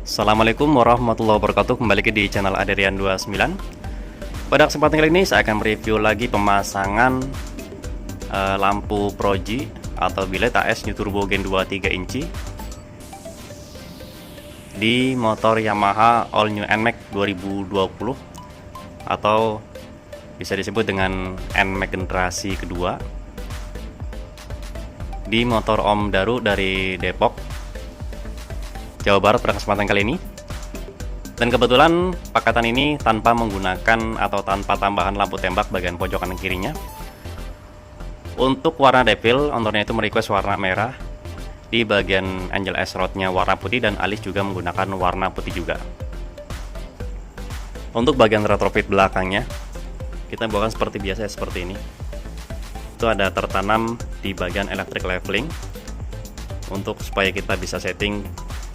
Assalamualaikum warahmatullahi wabarakatuh. Kembali lagi di channel Adrian29. Pada kesempatan kali ini saya akan mereview lagi pemasangan lampu proji atau bilet AS New Turbo Gen 2 3 inci di motor Yamaha All New NMAX 2020 atau bisa disebut dengan NMAX generasi kedua di motor Om Daru dari Depok, Jawa Barat pada kesempatan kali ini. Dan kebetulan pakatan ini tanpa menggunakan atau tanpa tambahan lampu tembak bagian pojok kanan kirinya. Untuk warna devil, ownernya itu merequest warna merah, di bagian angel S rodnya warna putih, dan alis juga menggunakan warna putih juga. Untuk bagian retrofit belakangnya kita buatkan seperti biasa, seperti ini. Itu ada tertanam di bagian electric leveling untuk supaya kita bisa setting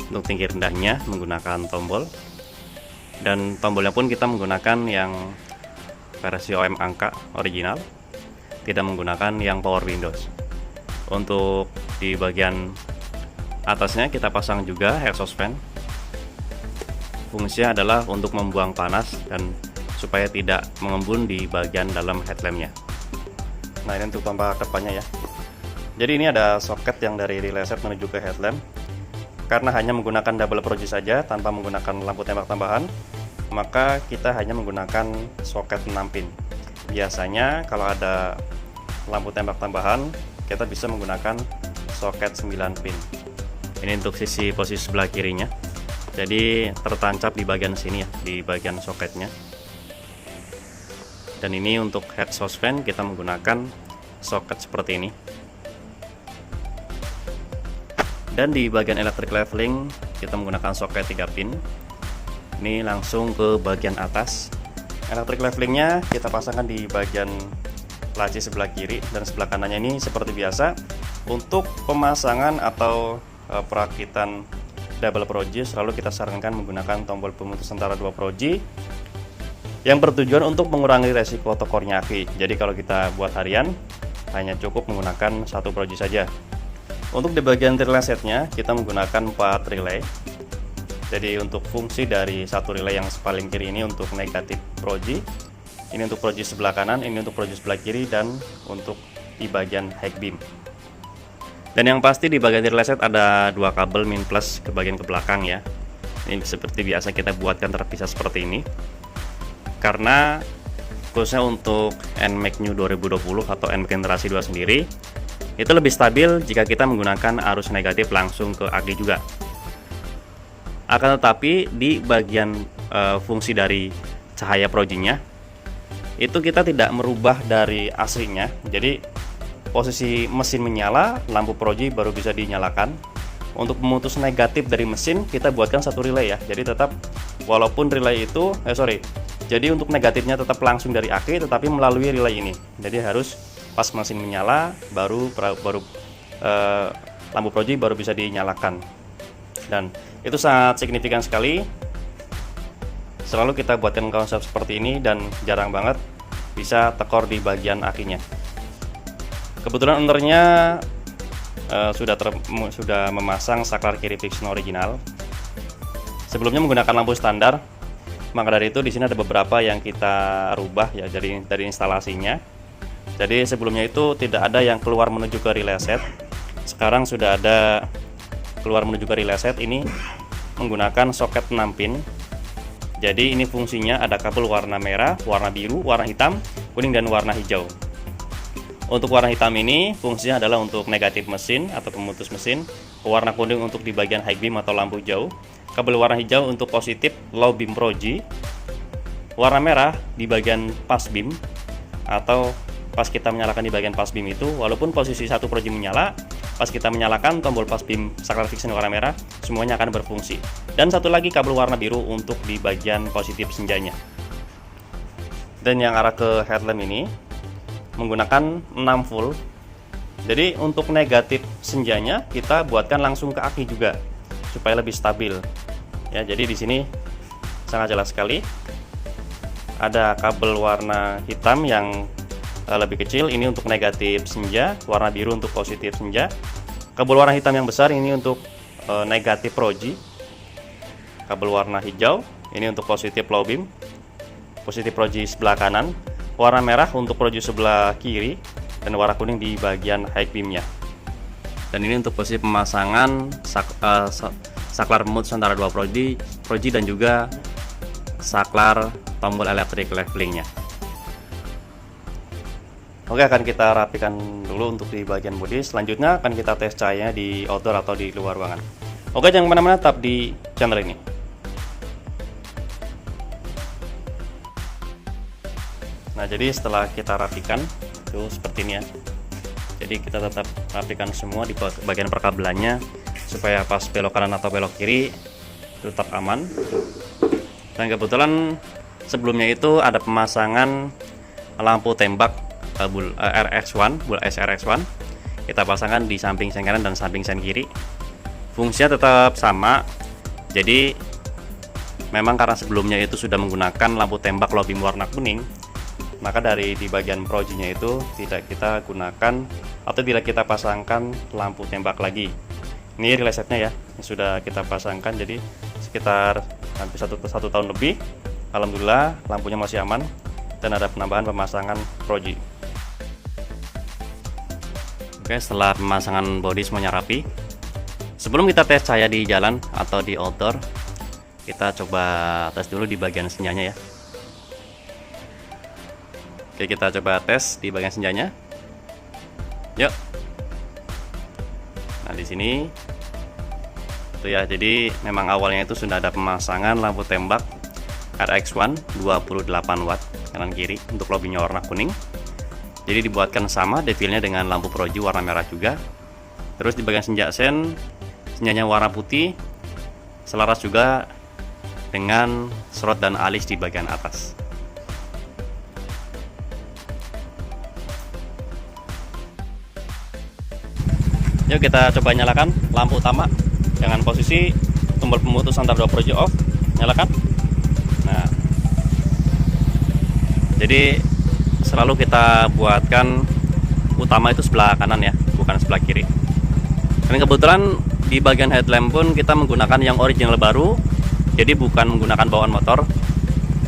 untuk tinggi rendahnya menggunakan tombol, dan tombolnya pun kita menggunakan yang versi OM angka original, tidak menggunakan yang power windows. Untuk di bagian atasnya kita pasang juga exhaust fan. Fungsinya adalah untuk membuang panas dan supaya tidak mengembun di bagian dalam headlampnya. Nah, ini untuk tampak depannya ya. Jadi ini ada soket yang dari relay set menuju ke headlamp. Karena hanya menggunakan double proji saja tanpa menggunakan lampu tembak tambahan, maka kita hanya menggunakan soket 6 pin. Biasanya kalau ada lampu tembak tambahan, kita bisa menggunakan soket 9 pin. Ini untuk sisi posisi sebelah kirinya. Jadi tertancap di bagian sini ya, di bagian soketnya. Dan ini untuk exhaust fan kita menggunakan soket seperti ini. Dan di bagian electric leveling kita menggunakan soket 3 pin. Ini langsung ke bagian atas. Electric levelingnya kita pasangkan di bagian laci sebelah kiri, dan sebelah kanannya ini seperti biasa. Untuk pemasangan atau perakitan double proji selalu kita sarankan menggunakan tombol pemutus antara 2 proji yang bertujuan untuk mengurangi resiko tekornya aki. Jadi kalau kita buat harian hanya cukup menggunakan 1 proji saja. Untuk di bagian relay setnya kita menggunakan 4 relay. Jadi untuk fungsi dari satu relay yang paling kiri ini untuk negatif proji, ini untuk proji sebelah kanan, ini untuk proji sebelah kiri, dan untuk di bagian high beam. Dan yang pasti di bagian relay set ada 2 kabel min plus ke bagian ke belakang ya. Ini seperti biasa kita buatkan terpisah seperti ini. Karena khususnya untuk NMAX New 2020 atau NMAX generasi 2 sendiri, itu lebih stabil jika kita menggunakan arus negatif langsung ke aki juga. Akan tetapi di bagian fungsi dari cahaya projinya itu kita tidak merubah dari aslinya. Jadi posisi mesin menyala, lampu proji baru bisa dinyalakan. Untuk memutus negatif dari mesin kita buatkan 1 relay ya. Jadi tetap walaupun relay itu jadi untuk negatifnya tetap langsung dari aki, tetapi melalui relay ini. Jadi harus pas mesin menyala baru lampu proji baru bisa dinyalakan. Dan itu sangat signifikan sekali. Selalu kita buatkan konsep seperti ini, dan jarang banget bisa tekor di bagian akinya. Kebetulan ownernya sudah memasang saklar kiri friction original. Sebelumnya menggunakan lampu standar. Maka dari itu di sini ada beberapa yang kita rubah ya dari instalasinya. Jadi sebelumnya itu tidak ada yang keluar menuju ke relay set. Sekarang sudah ada keluar menuju ke relay set, ini menggunakan soket 6 pin. Jadi ini fungsinya ada kabel warna merah, warna biru, warna hitam, kuning, dan warna hijau. Untuk warna hitam ini fungsinya adalah untuk negatif mesin atau pemutus mesin, warna kuning untuk di bagian high beam atau lampu hijau, kabel warna hijau untuk positif low beam proji, warna merah di bagian pass beam atau pas kita menyalakan di bagian pass beam itu, walaupun posisi 1 proji menyala, pas kita menyalakan tombol pass beam saklar friction warna merah semuanya akan berfungsi. Dan satu lagi kabel warna biru untuk di bagian positif senjanya. Dan yang arah ke headlamp ini menggunakan 6 volt. Jadi untuk negatif senjanya kita buatkan langsung ke aki juga supaya lebih stabil. Ya, jadi di sini sangat jelas sekali. Ada kabel warna hitam yang lebih kecil, ini untuk negatif senja, warna biru untuk positif senja. Kabel warna hitam yang besar ini untuk negatif proji. kabel warna hijau ini untuk positif low beam, positif proji sebelah kanan, warna merah untuk proji sebelah kiri, dan warna kuning di bagian high beamnya. Dan ini untuk posisi pemasangan saklar pemutus antara dua proji dan juga saklar tombol elektrik levelingnya. Oke, akan kita rapikan dulu untuk di bagian bodi. Selanjutnya akan kita tes cahayanya di outdoor atau di luar ruangan. Oke, jangan kemana-mana, tetap di channel ini. Nah, jadi setelah kita rapikan itu seperti ini ya. Jadi kita tetap rapikan semua di bagian perkabelannya supaya pas belok kanan atau belok kiri tetap aman. Dan kebetulan sebelumnya itu ada pemasangan lampu tembak RX1, bull SRX1. Kita pasangkan di samping sen kanan dan samping sen kiri. Fungsinya tetap sama. Jadi memang karena sebelumnya itu sudah menggunakan lampu tembak low beam warna kuning, maka dari di bagian projinya itu tidak kita gunakan atau tidak kita pasangkan lampu tembak lagi. Ini relay setnya ya, yang sudah kita pasangkan, jadi sekitar hampir satu tahun lebih. Alhamdulillah lampunya masih aman dan ada penambahan pemasangan proji. Oke, setelah pemasangan bodi semuanya rapi, sebelum kita tes cahaya di jalan atau di outdoor, kita coba tes dulu di bagian senjanya ya. Oke, kita coba tes di bagian senjanya. Yuk. Nah, di sini itu ya. Jadi memang awalnya itu sudah ada pemasangan lampu tembak RX1 28 watt kanan kiri untuk lobbynya warna kuning. Jadi dibuatkan sama devilnya dengan lampu proji warna merah juga. Terus di bagian senja sen, senjanya warna putih, selaras juga dengan slot dan alis di bagian atas. Yuk kita coba nyalakan lampu utama dengan posisi tombol pemutus antara dua proji off, nyalakan. Nah, jadi selalu kita buatkan utama itu sebelah kanan ya, bukan sebelah kiri. Dan kebetulan di bagian headlamp pun kita menggunakan yang original baru, jadi bukan menggunakan bawaan motor.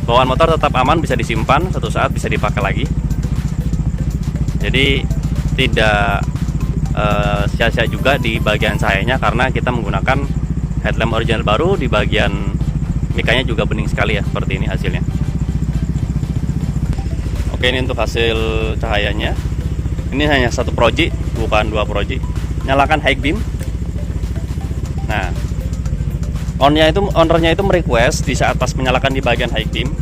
Bawaan motor tetap aman, bisa disimpan, suatu saat bisa dipakai lagi. Jadi tidak sia-sia juga di bagian cahayanya karena kita menggunakan headlamp original baru. Di bagian mikanya juga bening sekali ya, seperti ini hasilnya. Oke, ini untuk hasil cahayanya. Ini hanya satu proji, bukan dua proji. Nyalakan high beam. Nah, ownernya itu merequest di saat pas menyalakan di bagian high beam,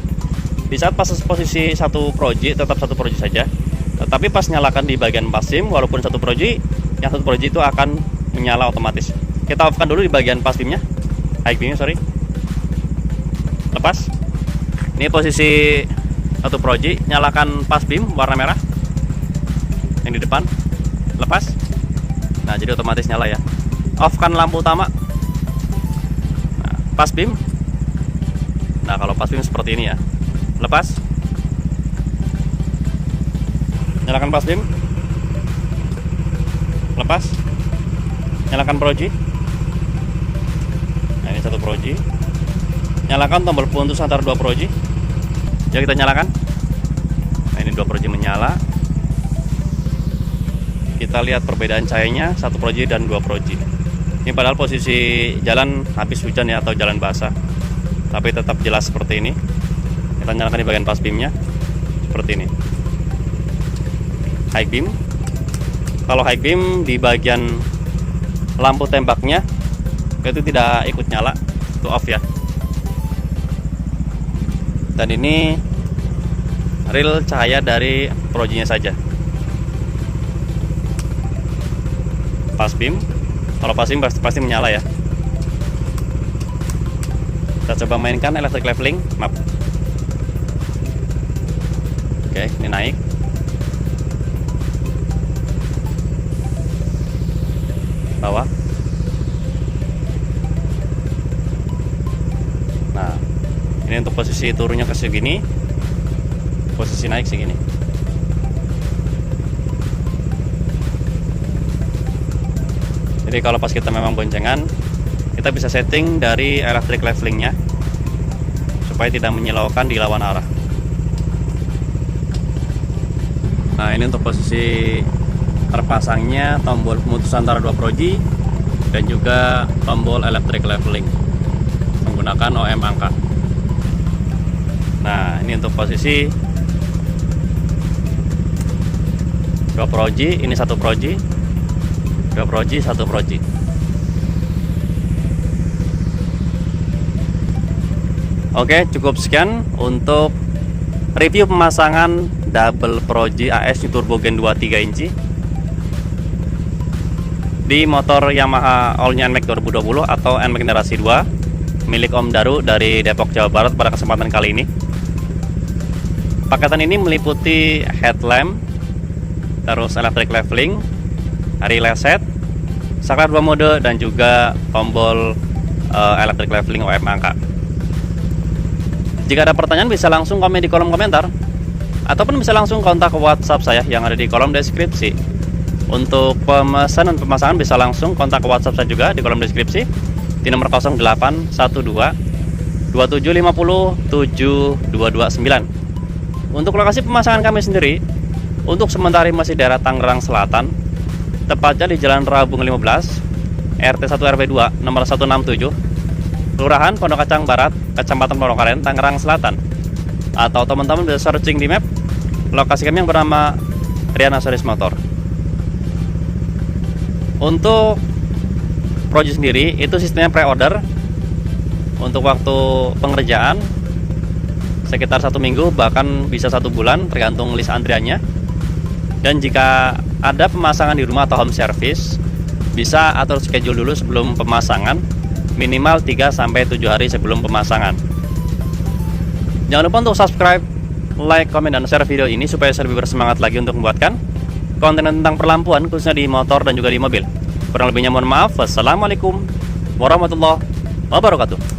di saat pas posisi satu proji tetap satu proji saja. Tetapi pas nyalakan di bagian pasim, walaupun satu proji, yang satu proji itu akan menyala otomatis. Kita off kan dulu di bagian pas beamnya, high beamnya sorry. Lepas. Ini posisi satu proji, nyalakan pas beam warna merah yang di depan. Lepas. Nah, jadi otomatis nyala ya. Off kan lampu utama. Nah, pas beam. Nah, kalau pas beam seperti ini ya. Lepas. Nyalakan pas beam. Lepas. Nyalakan proji. Nah, ini satu proji. Nyalakan tombol pemutus antara dua proji. Jadi kita nyalakan. Nah, ini dua proji menyala. Kita lihat perbedaan cahayanya satu proji dan dua proji. Ini padahal posisi jalan habis hujan ya, atau jalan basah, tapi tetap jelas seperti ini. Kita nyalakan di bagian pas beamnya seperti ini. High beam. Kalau high beam di bagian lampu tembaknya itu tidak ikut nyala, itu off ya. Dan ini real cahaya dari projinya saja. Pas beam. Kalau pas beam pasti menyala ya. Kita coba mainkan electric leveling map. Oke, ini naik. Bawah. Nah, ini untuk posisi turunnya ke segini, posisi naik segini. Jadi kalau pas kita memang boncengan, kita bisa setting dari electric levelingnya supaya tidak menyilaukan di lawan arah. Nah, ini untuk posisi terpasangnya tombol pemutus antara dua proji dan juga tombol electric leveling menggunakan OM angka. Nah, ini untuk posisi dua proji, ini satu proji, dua proji, satu proji. Oke, cukup sekian untuk review pemasangan double proji AS Turbo Gen 2 3 inci di motor Yamaha All-New NMAX 2020 atau NMAX generasi 2 milik Om Daru dari Depok, Jawa Barat pada kesempatan kali ini. Paketan ini meliputi headlamp, terus electric leveling, relay set, saklar 2 mode, dan juga tombol electric leveling OM angka. Jika ada pertanyaan bisa langsung komen di kolom komentar ataupun bisa langsung kontak ke WhatsApp saya yang ada di kolom deskripsi. Untuk pemesanan pemasangan bisa langsung kontak ke WhatsApp saya juga di kolom deskripsi di nomor 0812 2750 7229. Untuk lokasi pemasangan kami sendiri untuk sementara masih daerah Tangerang Selatan, tepatnya di Jalan Rabung 15 RT 1 RW 2 nomor 167 Kelurahan Pondok Kacang Barat, Kecamatan Pondokaren, Tangerang Selatan. Atau teman-teman bisa searching di map lokasi kami yang bernama Riana Series Motor. Untuk proyek sendiri itu sistemnya pre-order. Untuk waktu pengerjaan sekitar 1 minggu, bahkan bisa 1 bulan tergantung list antriannya. Dan jika ada pemasangan di rumah atau home service, bisa atur schedule dulu sebelum pemasangan, minimal 3-7 hari sebelum pemasangan. Jangan lupa untuk subscribe, like, komen, dan share video ini supaya saya lebih bersemangat lagi untuk membuatkan konten tentang perlampuan khususnya di motor dan juga di mobil. Kurang lebihnya mohon maaf. Wassalamualaikum warahmatullahi wabarakatuh.